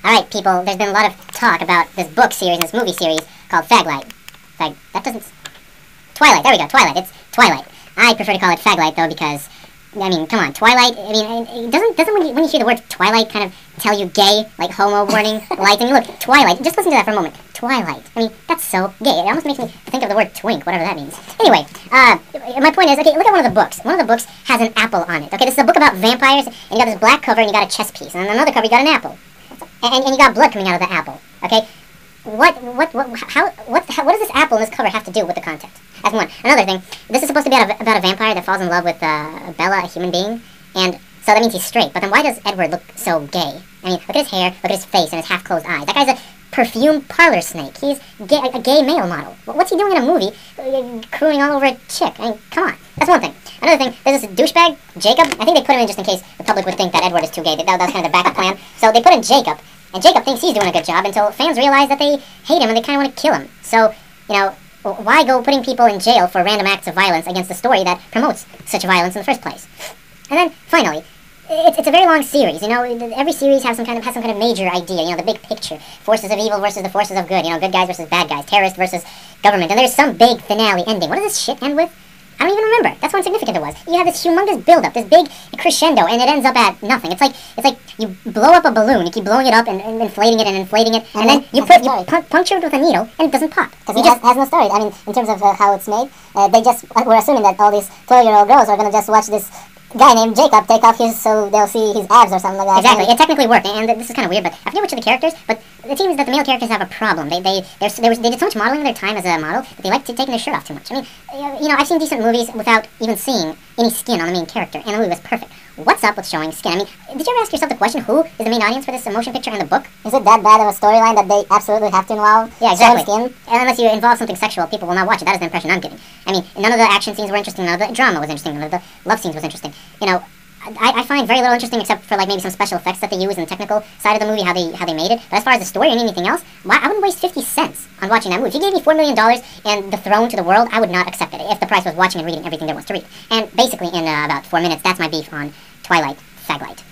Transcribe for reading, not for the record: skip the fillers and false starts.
Alright, people, there's been a lot of talk about this book series, this movie series called Faglight. That doesn't... Twilight, there we go, Twilight. It's Twilight. I prefer to call it Faglight, though, because, I mean, come on, Twilight, I mean, doesn't when you hear the word Twilight kind of tell you gay, like homo warning lights? I mean, look, Twilight, just listen to that for a moment. Twilight. I mean, that's so gay. It almost makes me think of the word twink, whatever that means. Anyway, my point is, okay, look at one of the books. One of the books has an apple on it. Okay, this is a book about vampires, and you got this black cover, and you got a chess piece. And on another cover, you got an apple. And you got blood coming out of the apple. Okay? What does this apple and this cover have to do with the content? That's one. Another thing, this is supposed to be about a vampire that falls in love with Bella, a human being, and so that means he's straight. But then why does Edward look so gay? I mean, look at his hair, look at his face, and his half-closed eyes. That guy's a perfume parlor snake. He's a gay male model. What's he doing in a movie crooning all over a chick? I mean, come on. That's one thing. Another thing, there's this douchebag, Jacob. I think they put him in just in case the public would think that Edward is too gay. That was kind of the backup plan. So they put in Jacob, and Jacob thinks he's doing a good job until fans realize that they hate him and they kind of want to kill him. So, you know, why go putting people in jail for random acts of violence against a story that promotes such violence in the first place? And then, finally, it's a very long series, you know. Every series has some kind of major idea, you know, the big picture. Forces of evil versus the forces of good, you know, good guys versus bad guys, terrorists versus government. And there's some big finale ending. What does this shit end with? I don't even remember. That's how insignificant it was. You have this humongous build-up, this big crescendo, and it ends up at nothing. It's like you blow up a balloon, you keep blowing it up and inflating it, and then you puncture it with a needle, and it doesn't pop. Because it has no story. I mean, in terms of how it's made, they just were assuming that all these 12-year-old girls are going to just watch this guy named Jacob take off his, so they'll see his abs or something like that. Exactly. It technically worked, and this is kind of weird, but I forget which of the characters, but it seems that the male characters have a problem. They did so much modeling in their time as a model that they like taking their shirt off too much. I mean, you know, I've seen decent movies without even seeing any skin on the main character, and the movie was perfect. What's up with showing skin? I mean, did you ever ask yourself the question, who is the main audience for this motion picture and the book? Is it that bad of a storyline that they absolutely have to involve exactly. showing skin? And unless you involve something sexual, people will not watch it. That is the impression I'm getting. I mean, none of the action scenes were interesting, none of the drama was interesting, none of the love scenes was interesting. You know, I find very little interesting except for like maybe some special effects that they use in the technical side of the movie, how they made it. But as far as the story and anything else, I wouldn't waste 50 cents on watching that movie. If you gave me $4 million and the throne to the world, I would not accept it if the price was watching and reading everything there was to read. And basically in about 4 minutes, that's my beef on Twilight Faglight.